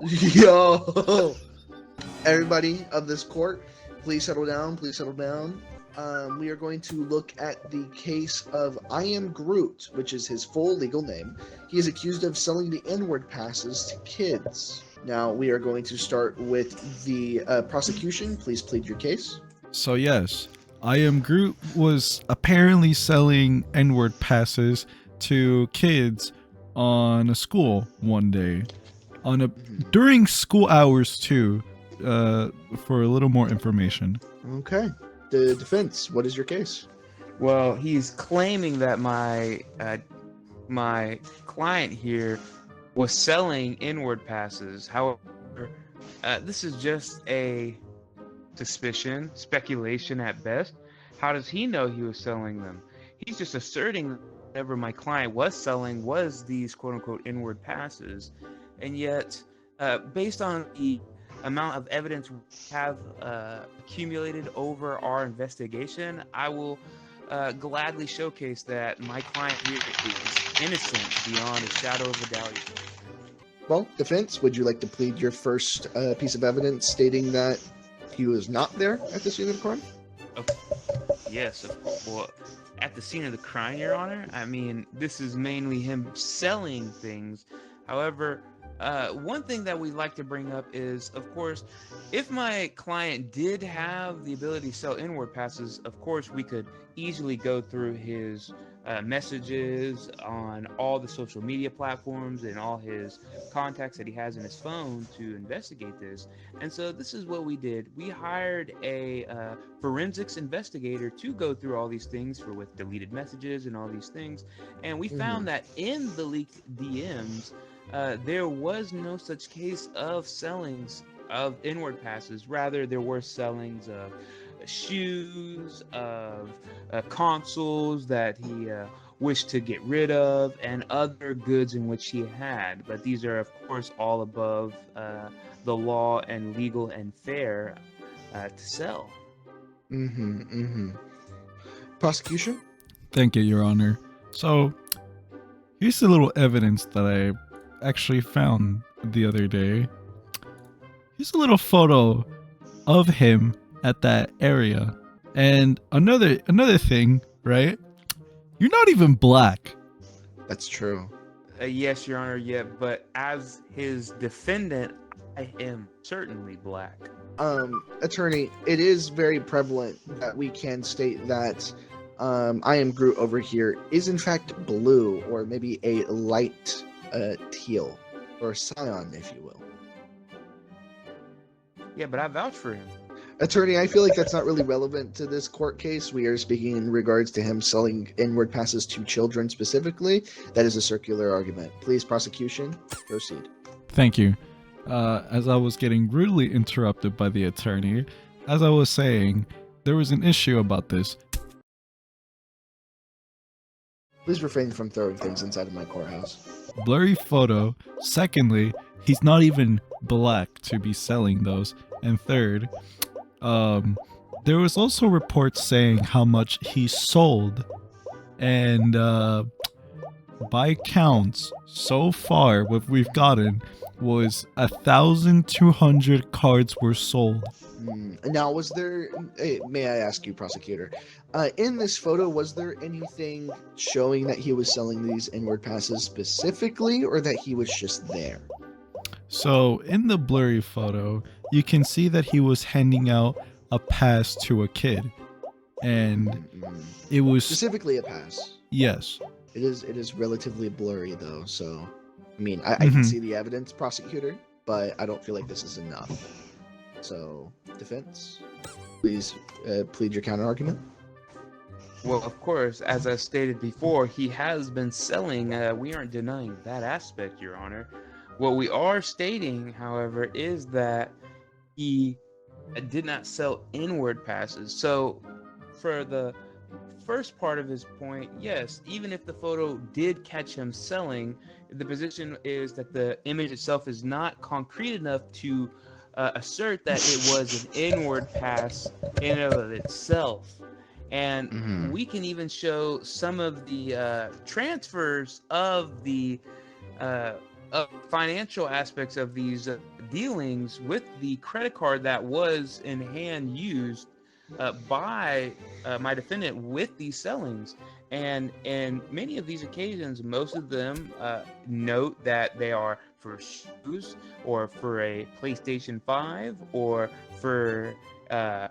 Yo, everybody of this court, please settle down. Please settle down. We are going to look at the case of I Am Groot, which is his full legal name. He is accused of selling the N-word passes to kids. Now, we are going to start with the prosecution. Please plead your case. So yes, I Am Groot was apparently selling N-word passes to kids on a school one day, during school hours too. For a little more information. Okay. The defense, what is your case? Well, he's claiming that my client here was selling inward passes. However, this is just a suspicion, speculation at best. How does he know he was selling them? He's just asserting that whatever my client was selling was these quote-unquote inward passes, and yet, based on the amount of evidence we have accumulated over our investigation, I will gladly showcase that my client here is innocent beyond a shadow of a doubt. Well, defense, would you like to plead your first piece of evidence stating that he was not there at the scene of the crime? Okay. Yes, of course. Well, at the scene of the crime, Your Honor, I mean, this is mainly him selling things. However, one thing that we like to bring up is, of course, if my client did have the ability to sell inward passes, of course, we could easily go through his messages on all the social media platforms and all his contacts that he has in his phone to investigate this. And so this is what we did. We hired a forensics investigator to go through all these things with deleted messages and all these things. And we found that in the leaked DMs, there was no such case of sellings of inward passes. Rather, there were sellings of shoes, of consoles that he wished to get rid of, and other goods in which he had. But these are, of course, all above the law and legal and fair to sell. Prosecution? Thank you, Your Honor. So, here's a little evidence that I actually found the other day. Here's a little photo of him at that area. And another thing, right? You're not even black. That's true. Yes, Your Honor, yeah, but as his defendant, I am certainly black. Attorney, it is very prevalent that we can state that I Am Groot over here is in fact blue, or maybe a light teal, or cyan, if you will. Yeah, but I vouch for him. Attorney, I feel like that's not really relevant to this court case. We are speaking in regards to him selling inward passes to children specifically. That is a circular argument. Please, prosecution, proceed. Thank you. As I was getting rudely interrupted by the attorney, as I was saying, there was an issue about this. Please refrain from throwing things inside of my courthouse. Blurry photo. Secondly, he's not even black to be selling those. And third, there was also reports saying how much he sold. And by counts, so far what we've gotten was 1,200 cards were sold. Now, was there, may I ask you, prosecutor, in this photo, was there anything showing that he was selling these inward passes specifically, or that he was just there? So in the blurry photo, you can see that he was handing out a pass to a kid, and it was specifically a pass. Yes. It is relatively blurry though, so I mean, I can see the evidence, prosecutor, but I don't feel like this is enough. So, defense, please plead your counter argument. Well, of course, as I stated before, he has been selling. We aren't denying that aspect, Your Honor. What we are stating, however, is that he did not sell inward passes. So, for the first part of his point, yes, even if the photo did catch him selling, the position is that the image itself is not concrete enough to assert that it was an inward pass in and of itself. And we can even show some of the transfers of the financial aspects of these dealings with the credit card that was in hand used by my defendant with these sellings. And in many of these occasions, most of them note that they are for shoes or for a PlayStation 5 or for a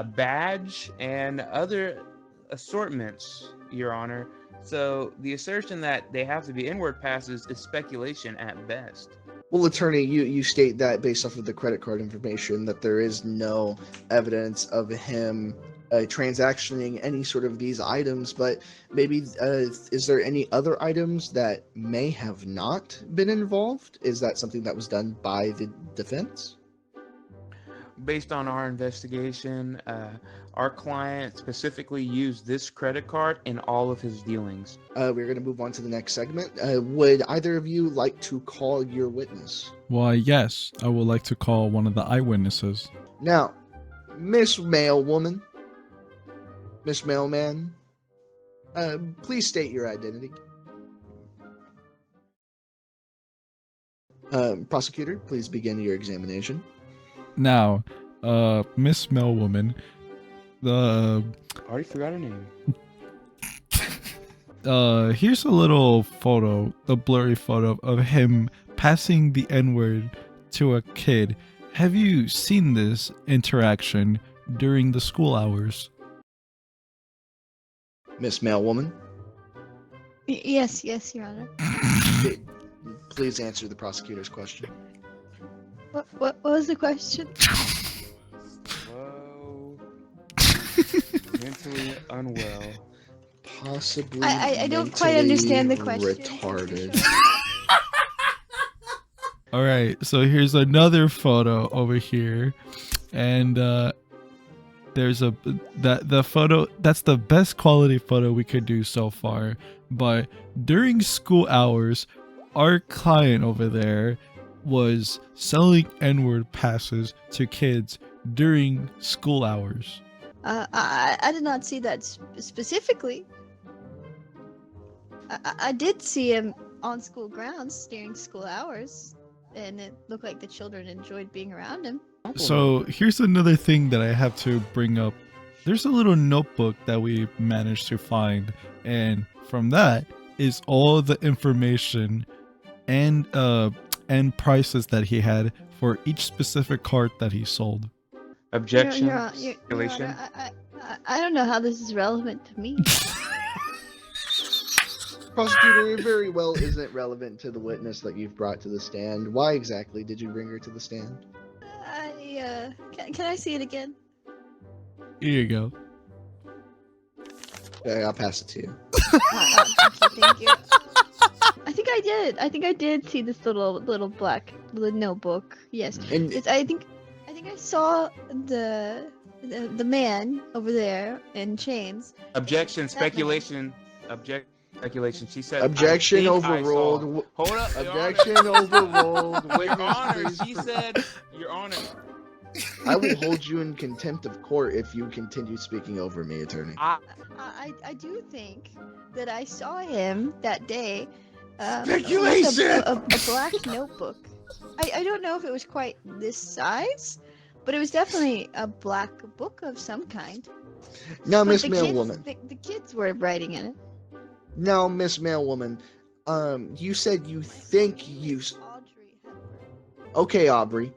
badge and other assortments, Your Honor. So the assertion that they have to be inward passes is speculation at best. Well, attorney, you state that based off of the credit card information that there is no evidence of him transactioning any sort of these items, but maybe is there any other items that may have not been involved? Is that something that was done by the defense? Based on our investigation, our client specifically used this credit card in all of his dealings. We're going to move on to the next segment. Would either of you like to call your witness? Why, yes, I would like to call one of the eyewitnesses. Now, Miss Mailwoman, Miss Mailman, please state your identity. Prosecutor, please begin your examination. Now, Miss Melwoman, I already forgot her name. here's a little photo, a blurry photo of him passing the N-word to a kid. Have you seen this interaction during the school hours? Miss Mailwoman, Yes, Your Honor. please answer the prosecutor's question. What was the question? Slow, mentally unwell. Possibly. I don't quite understand the question. Retarded. All right, so here's another photo over here, and there's the photo. That's the best quality photo we could do so far. But during school hours, our client over there was selling N-word passes to kids during school hours. I did not see that specifically. I did see him on school grounds during school hours, and it looked like the children enjoyed being around him. So here's another thing that I have to bring up. There's a little notebook that we managed to find, and from that is all the information and prices that he had for each specific cart that he sold. Objection. Your Speculation. Honor, I don't know how this is relevant to me. Prosecutor, it very well isn't relevant to the witness that you've brought to the stand. Why exactly did you bring her to the stand? Can I see it again? Here you go. Okay, I'll pass it to you. Thank you. I think I did see this little black notebook. Yes. And I think I saw the man over there in chains. Objection. Speculation. Speculation. She said. objection "I think I overruled. saw." Hold up. Your Objection Honor. overruled. Your Witness, Honor. please She said. Your Honor. I will hold you in contempt of court if you continue speaking over me, attorney. I do think that I saw him that day. Speculation! With a black notebook. I don't know if it was quite this size, but it was definitely a black book of some kind. Now, But Miss the Mailwoman. the kids were writing in it. Now, Miss Mailwoman. You said you think you. Audrey Hepburn. Okay, Aubrey.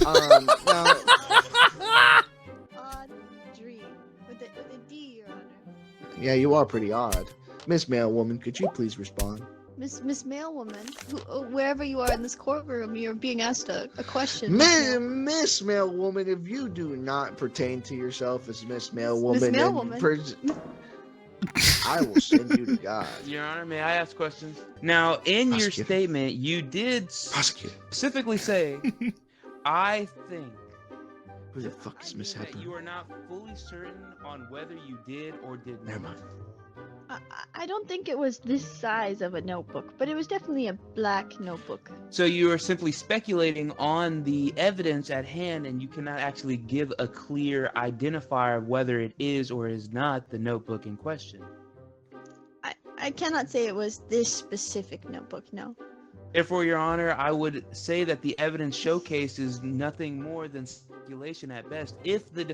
Now, Audrey with a D, Your Honor. yeah, you are pretty odd. Miss Mailwoman, could you please respond? Miss Mailwoman, wherever you are in this courtroom, you're being asked a question. Miss Mailwoman, if you do not pertain to yourself as Miss Mailwoman, Miss Mailwoman. I will send you to God. Your Honor, may I ask questions? Now, in your Prosecutor. statement, you did Prosecutor. specifically say, "I think." Who the fuck is Miss That Hepburn? you are not fully certain on whether you did or did Never not. mind. I don't think it was this size of a notebook, but it was definitely a black notebook. So you are simply speculating on the evidence at hand, and you cannot actually give a clear identifier of whether it is or is not the notebook in question. I cannot say it was this specific notebook, no. Therefore, Your Honor, I would say that the evidence showcased is nothing more than speculation at best. If the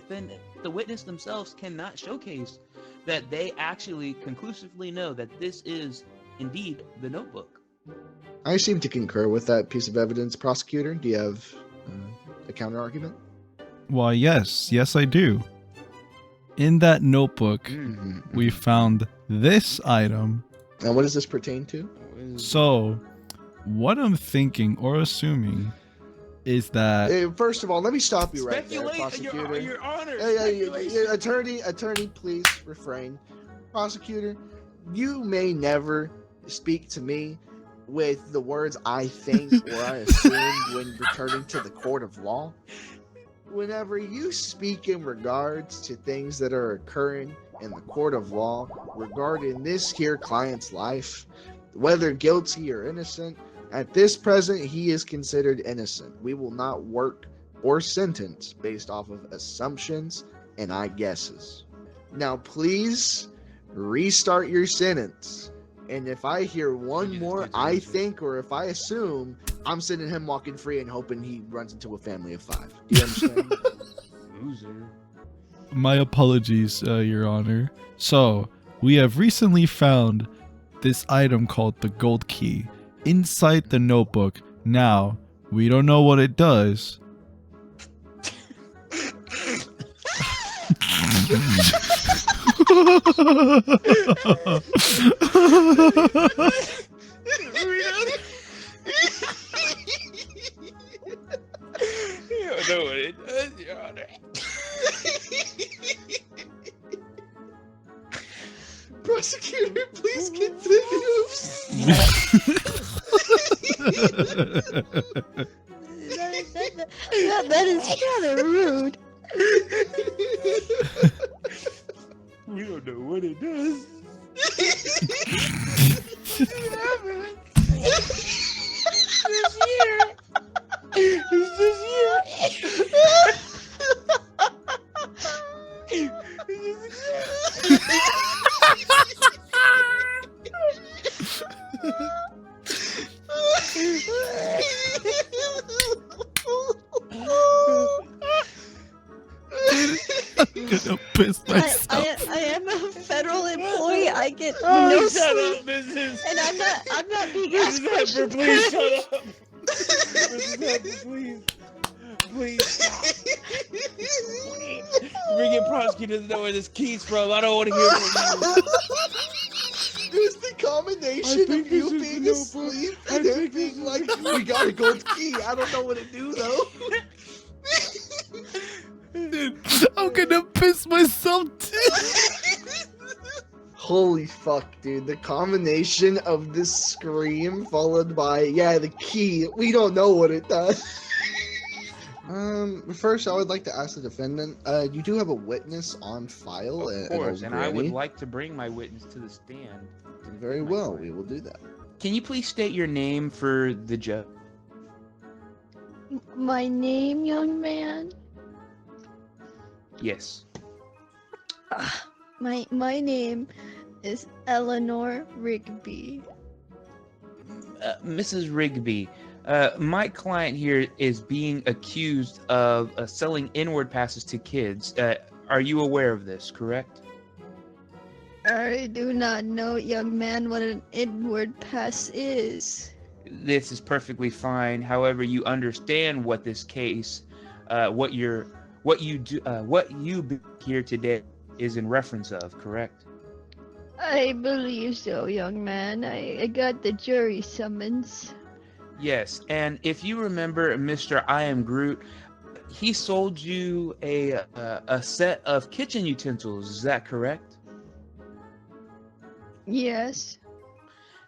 witness themselves cannot showcase that they actually conclusively know that this is indeed the notebook. I seem to concur with that piece of evidence, prosecutor. Do you have a counter argument? Why, yes, I do. In that notebook, we found this item. And what does this pertain to? So, what I'm thinking or assuming is that First of all, let me stop you right there, Speculate, prosecutor. Your Honor. Attorney, please refrain. Prosecutor, you may never speak to me with the words I think or I assume when returning to the court of law. Whenever you speak in regards to things that are occurring in the court of law regarding this here client's life, whether guilty or innocent, at this present, he is considered innocent. We will not work or sentence based off of assumptions and I guesses. Now, please restart your sentence. And if I hear one more I think or if I assume, I'm sending him walking free and hoping he runs into a family of 5. Do you understand? Loser. My apologies, Your Honor. So, we have recently found this item called the gold key inside the notebook. Now, we don't know what it does. You don't know what it does, Your Honor. Prosecutor, please continue. That is rather rude. We don't know what it does. It's this year. I'm gonna piss myself. I am a federal employee. I get Oh, no shut sleep, up, Mrs. and I'm not being asked Mrs. Hepburn, questions. please shut up. Mrs. Hepburn, please stop. Please. Freaking prosecutor doesn't know where this key's from. I don't want to hear from you. It's the combination of you being asleep and him being like, we got a gold key. I don't know what to do though. Dude, I'm gonna piss myself too. Holy fuck, dude. The combination of this scream followed by, yeah, the key. We don't know what it does. First, I would like to ask the defendant, you do have a witness on file. Of course, and I would like to bring my witness to the stand. Very well, we will do that. Can you please state your name for the judge? My name, young man. Yes. My name is Eleanor Rigby. Mrs. Rigby, my client here is being accused of selling inward passes to kids. Are you aware of this, correct? I do not know, young man, what an inward pass is. This is perfectly fine. However, you understand what this case, what you be here today is in reference of, correct? I believe so, young man. I got the jury summons. Yes, and if you remember Mr. I Am Groot, he sold you a set of kitchen utensils, is that correct? Yes.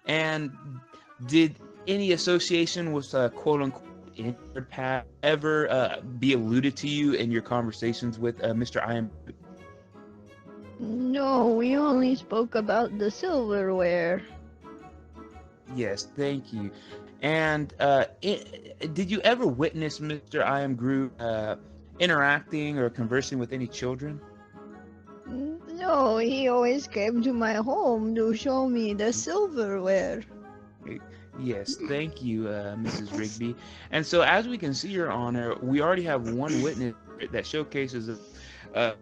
And did any association with quote-unquote inward pass ever be alluded to you in your conversations with Mr. I Am Groot? No, we only spoke about the silverware. Yes, thank you. And did you ever witness Mr. I Am Groot interacting or conversing with any children? No, he always came to my home to show me the silverware. Yes, thank you, Mrs. Rigby. And so, as we can see, Your Honor, we already have one witness that showcases, uh,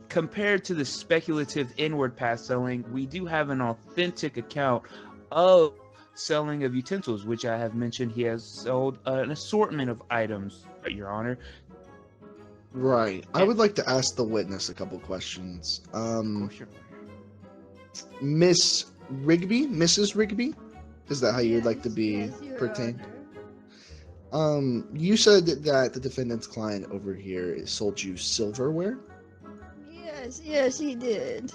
compared to the speculative inward path selling, we do have an authentic account of selling of utensils, which I have mentioned he has sold an assortment of items, Your Honor. Right. I And, would like to ask the witness a couple questions. of course, Your Miss Rigby, Mrs. Rigby, is that how you would like to Yes, be yes, Your pertained? Honor. You said that the defendant's client over here sold you silverware. Yes, yes, he did.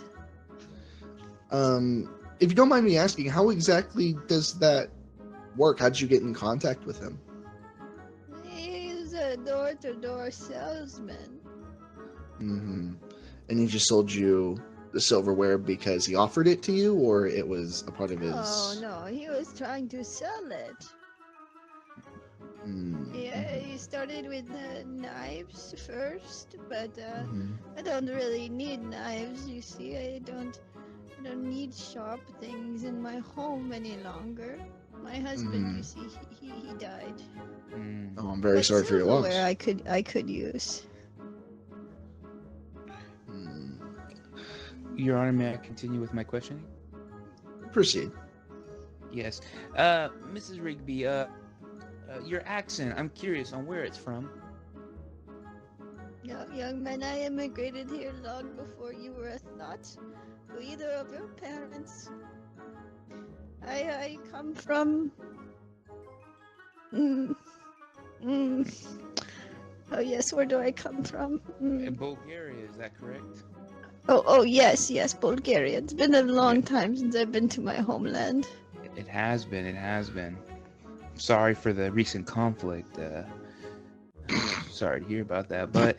If you don't mind me asking, how exactly does that work? How did you get in contact with him? He's a door-to-door salesman. Mm-hmm. And he just sold you the silverware because he offered it to you, or it was a part of his? Oh no, he was trying to sell it. Mm-hmm. Yeah, he started with knives first, but Mm-hmm. I don't really need knives. You see, I don't need sharp things in my home any longer. My husband, you see, he died. Oh, I'm very But sorry for your loss. silverware I could use. Mm. Your Honor, may I continue with my questioning? Proceed. Yes. Mrs. Rigby, your accent, I'm curious on where it's from. Young man, I immigrated here long before you were a thought to either of your parents. I come from. Mm, mm. Oh yes, where do I come from? In Bulgaria, is that correct? Oh yes, Bulgaria. It's been a long time since I've been to my homeland. It has been. It has been. Sorry for the recent conflict. Sorry to hear about that. But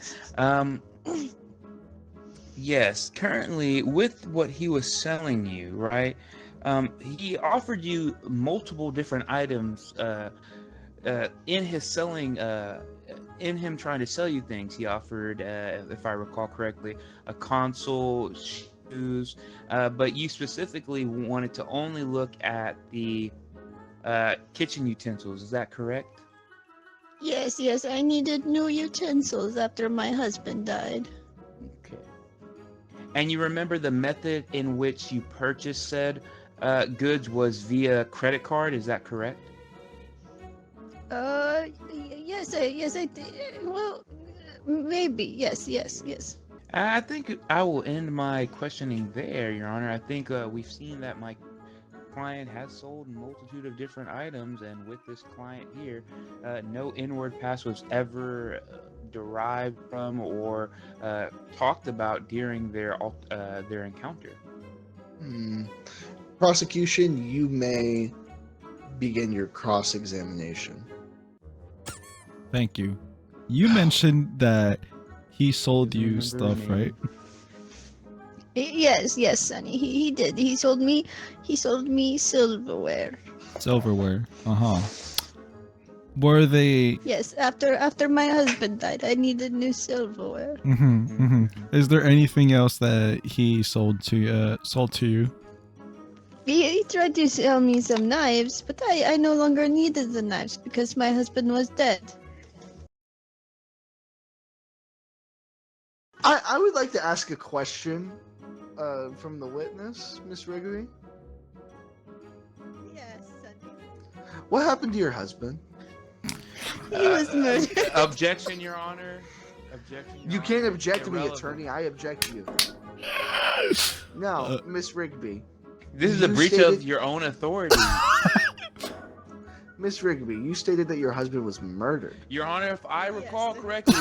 yes, currently with what he was selling you, right? He offered you multiple different items in his selling. In him trying to sell you things, he offered, if I recall correctly, a console, shoes, but you specifically wanted to only look at the kitchen utensils. Is that correct? Yes, I needed new utensils after my husband died. Okay. And you remember the method in which you purchased said goods was via credit card. Is that correct? Yes, I did. Well, maybe. Yes. I think I will end my questioning there, Your Honor. I think we've seen that my client has sold a multitude of different items, and with this client here, no inward pass was ever derived from or talked about during their encounter. Prosecution, you may begin your cross-examination. Thank you. You mentioned that he sold Doesn't you remember stuff, her name. right? Yes, Sonny. He did. He sold me silverware. Silverware. Uh-huh. Were they... Yes, after my husband died, I needed new silverware. Is there anything else that he sold to you? He tried to sell me some knives, but I no longer needed the knives because my husband was dead. I would like to ask a question from the witness, Miss Rigby. Yes, Sonny. What happened to your husband? He was murdered. Objection, Your Honor. Objection. Your You can't Honor. object to me, Irrelevant. attorney. I object to you. Now, Miss Rigby. This is a you breach stated- of your own authority. Miss Rigby, you stated that your husband was murdered. Your Honor, if I recall Yes. correctly,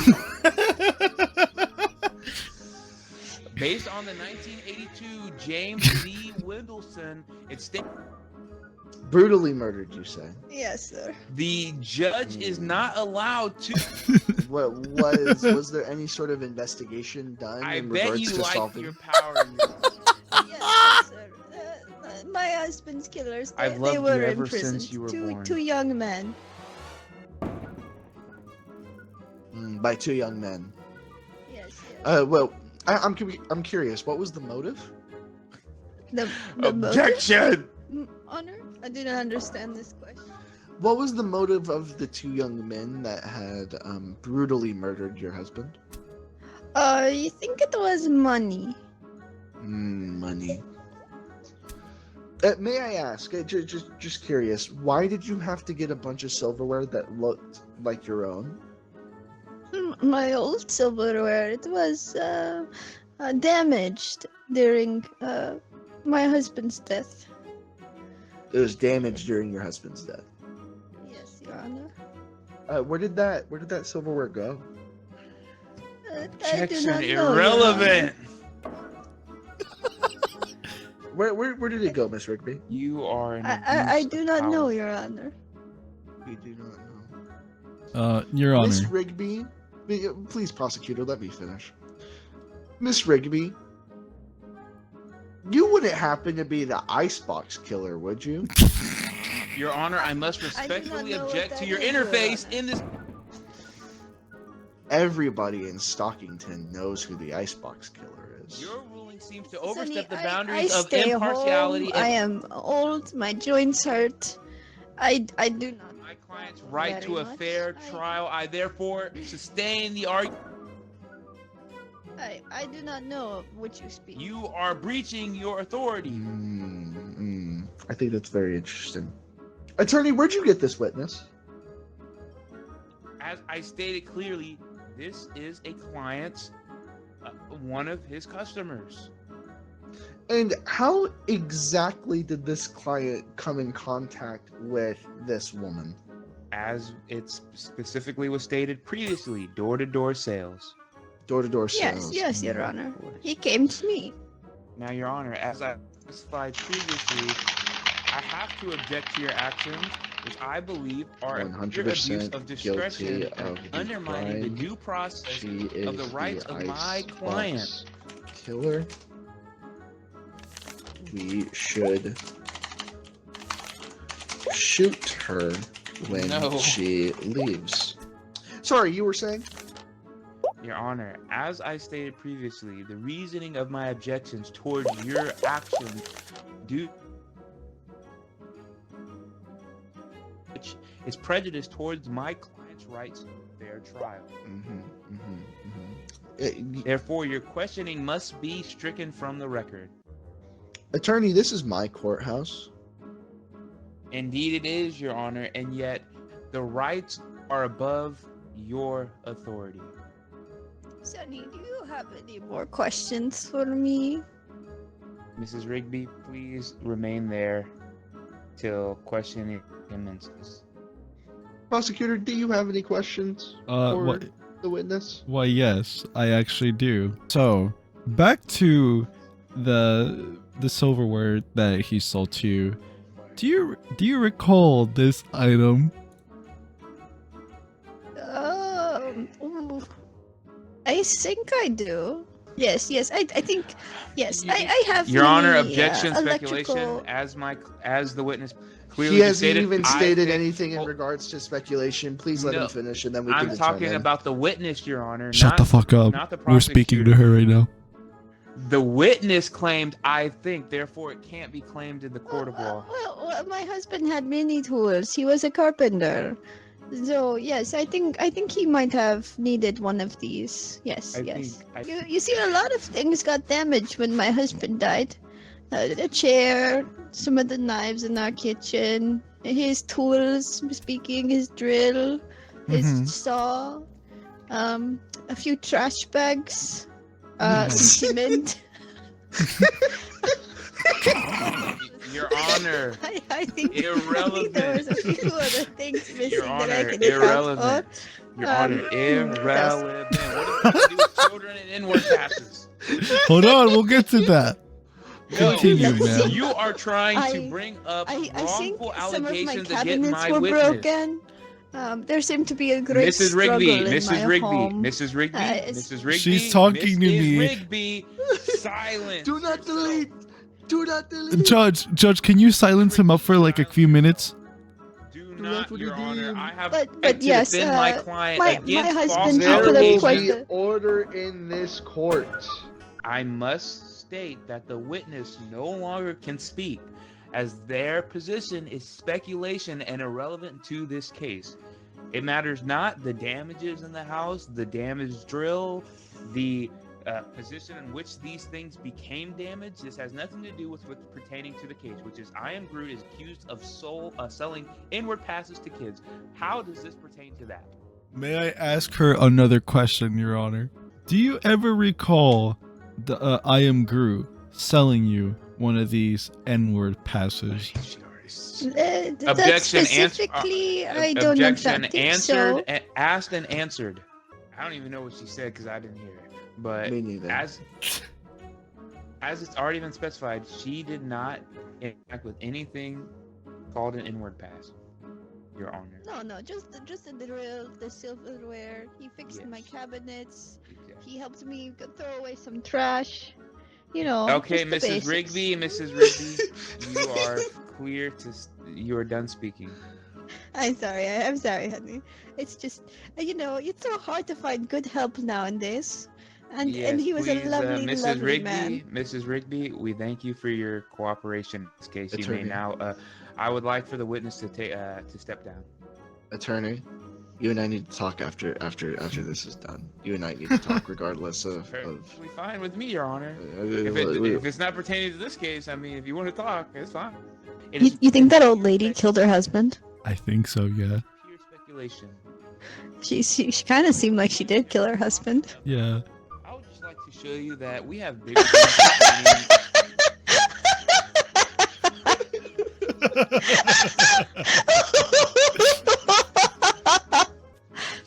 based on the 1982 James D. Wendelson, it states Brutally murdered, you say? Yes, sir. the judge is not allowed to. What was there any sort of investigation done I in bet regards you to like solving? your power. And your... Yes, sir. My husband's killers. I've They loved you were ever in prison. since you were two born. two young men. By two young men. Yes. Well, I'm curious. What was the motive? The Objection. motive? Honor? I didn't understand this question. What was the motive of the two young men that had brutally murdered your husband? You think it was money? Money. May I ask, just curious, why did you have to get a bunch of silverware that looked like your own? My old silverware, it was damaged during my husband's death. It was damaged during your husband's death. Yes, Your Honor. Where did that silverware go? I do Objection not know, Your irrelevant. Where did it go, Miss Rigby? You are an I abuse do of not power. know, Your Honor. We do not know. Your Miss Honor. Rigby, please, prosecutor, let me finish. Miss Rigby, you wouldn't happen to be the icebox killer, would you? Your Honor, I must I do not respectfully know what object that to your is, Your interface Honor. in this. Everybody in Stockington knows who the icebox killer is. Your ruling seems to Sonny, overstep the I boundaries of stay impartiality home. I and am old. My joints hurt. I do not. my client's right to Very a much. fair trial. I therefore sustain the argument. I do not know of which you speak. You are breaching your authority. I think that's very interesting. Attorney, where'd you get this witness? As I stated clearly, this is a client's, one of his customers. And how exactly did this client come in contact with this woman? As it specifically was stated previously, door-to-door sales. Door-to-door sales. Yes, Your Honor. He came to me. Now, Your Honor, as I specified previously, I have to object to your actions, which I believe are a clear 100% abuse of discretion guilty of and the undermining the crime. due process She is of the rights of my icebox client. killer. We should shoot her when No. she leaves. Sorry, you were saying? Your Honor, as I stated previously, the reasoning of my objections towards your actions due which is prejudice towards my client's rights to a fair trial. Therefore, your questioning must be stricken from the record. Attorney, this is my courthouse. Indeed it is, Your Honor, and yet the rights are above your authority. Sonny, do you have any more questions for me? Mrs. Rigby, please remain there till questioning commences. Prosecutor, do you have any questions for What? the witness? Why, yes, I actually do. So, back to the silverware that he sold to you. Do you recall this item? Ooh. I think I do. Yes, I think, yes, I have Your Honor, many, objection, electrical... speculation, as the witness clearly He hasn't stated. even I stated think- anything in Hold- regards to speculation. Please let No, him finish, and then we can I'm talking determine. about the witness, Your Honor. Shut the fuck up. Not the We're speaking to prosecutor. her right now. The witness claimed, I think, therefore it can't be claimed in the court of law. Well, my husband had many tools. He was a carpenter. So yes, I think he might have needed one of these. Yes. You see, a lot of things got damaged when my husband died. The chair, some of the knives in our kitchen, his tools, speaking, his drill, his Mhm. saw, a few trash bags, some cement. Your Honor, I think Irrelevant. there was a few other things missing Your that I Honor, can account irrelevant. for. Your Honor, irrelevant. What does that have to do with children and inward passes? Hold on, we'll get to that. No, Continue, man. you are trying to I- bring up I think wrongful some of my allegations against cabinets my were witness. broken. There seemed to be a great Mrs. struggle Rigby, in Mrs. my Rigby, home. Mrs. Rigby, It's- Mrs. Rigby. She's talking to Mrs. me. Rigby, silence. Do not yourself. delete. Do not delete. Judge, can you silence him up for like a few minutes? Do Do not, not put Your it Honor. in. I have But right to yes, defend my client my against false husband There put up will quite be the- order in this court. I must state that the witness no longer can speak. as their position is speculation and irrelevant to this case. It matters not the damages in the house, the damaged drill, the position in which these things became damaged. This has nothing to do with what's pertaining to the case, which is I Am Groot is accused of selling inward passes to kids. How does this pertain to that? May I ask her another question, Your Honor? Do you ever recall the I Am Groot selling you one of these N-word passes? Objection specifically, I don't objection answered, so. Asked and answered. I don't even know what she said because I didn't hear it. But Me neither. as it's already been specified, she did not interact with anything called an inward pass, Your Honor. No, just the drill, the silverware. He fixed my cabinets. Exactly. He helped me throw away some trash. You know. Okay, just the Mrs. basics. Mrs. Rigby, you are clear to. You are done speaking. I'm sorry, honey. It's just, it's so hard to find good help nowadays. And he was please, a lovely, Mrs. lovely Rigby, man. Mrs. Rigby, we thank you for your cooperation in this case. Attorney. You may now. I would like for the witness to step down. Attorney, you and I need to talk after this is done. You and I need to talk regardless of. Perfectly fine with me, Your Honor. If If it's not pertaining to this case, I mean, if you want to talk, it's fine. You think that old lady killed her husband? I think so, yeah. Pure speculation. She kind of seemed like she did kill her husband. Yeah. I would just like to show you that we have bigger things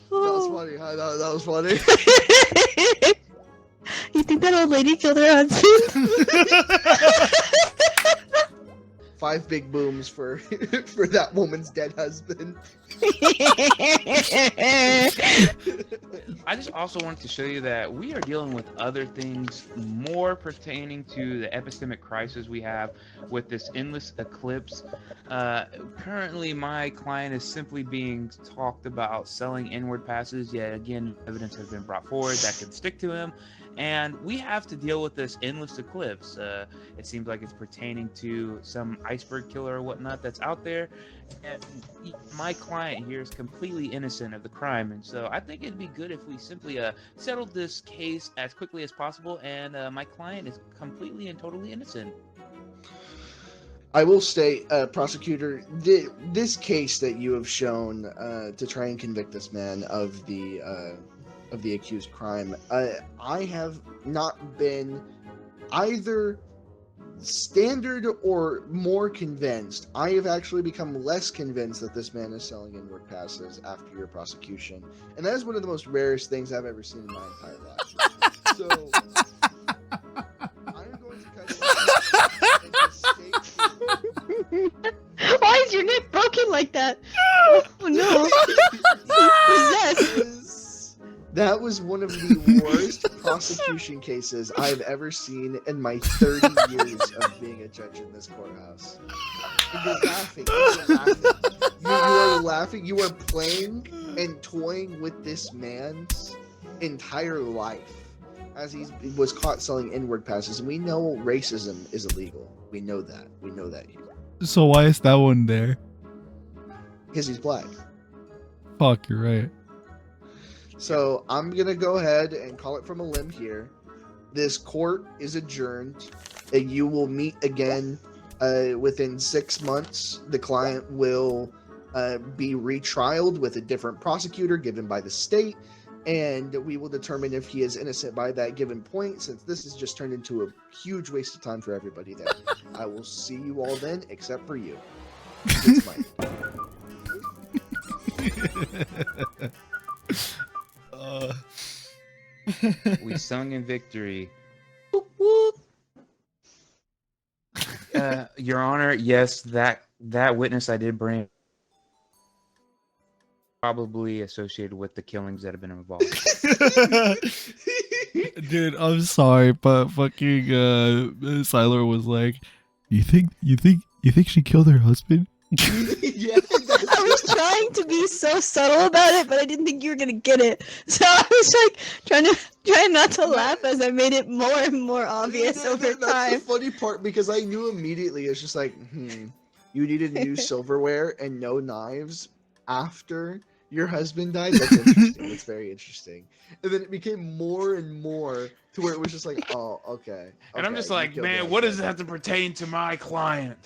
That was funny. That was funny. You think that old lady killed her husband? 5 big booms for that woman's dead husband. I just also wanted to show you that we are dealing with other things more pertaining to the epistemic crisis we have with this endless eclipse. Currently, my client is simply being talked about selling inward passes, yet again, evidence has been brought forward that could stick to him. And we have to deal with this endless eclipse. It seems like it's pertaining to some iceberg killer or whatnot that's out there. And my client here is completely innocent of the crime. And so I think it'd be good if we simply settled this case as quickly as possible. And my client is completely and totally innocent. I will state, prosecutor, this case that you have shown to try and convict this man of the accused crime, I have not been either standard or more convinced. I have actually become less convinced that this man is selling inward passes after your prosecution, and that is one of the most rarest things I've ever seen in my entire life. So I'm going to cut it and just state. Why is your neck broken like that? Oh no! Possessed. That was one of the worst prosecution cases I've ever seen in my 30 years of being a judge in this courthouse. You're laughing. You are laughing. You are playing and toying with this man's entire life as he was caught selling inward passes. And we know racism is illegal. We know that. We know that here. So why is that one there? Because he's black. Fuck, you're right. So I'm going to go ahead and call it from a limb here. This court is adjourned. You will meet again within 6 months. The client will be retrialed with a different prosecutor given by the state, and we will determine if he is innocent by that given point, since this has just turned into a huge waste of time for everybody there. I will see you all then, except for you. It's fine. We sung in victory. Your Honor, yes, that witness I did bring probably associated with the killings that have been involved. Dude, I'm sorry, but fucking Siler was like, you think she killed her husband? Yeah, I was trying to be so subtle about it, but I didn't think you were gonna get it. So I was like trying not to laugh as I made it more and more obvious over That's time. the funny part because I knew immediately. It's just like, you needed new silverware and no knives after your husband died. That's interesting. That's very interesting. And then it became more and more to where it was just like, oh, okay. And I'm just you like, killed man, your what does husband." that have to pertain to my client?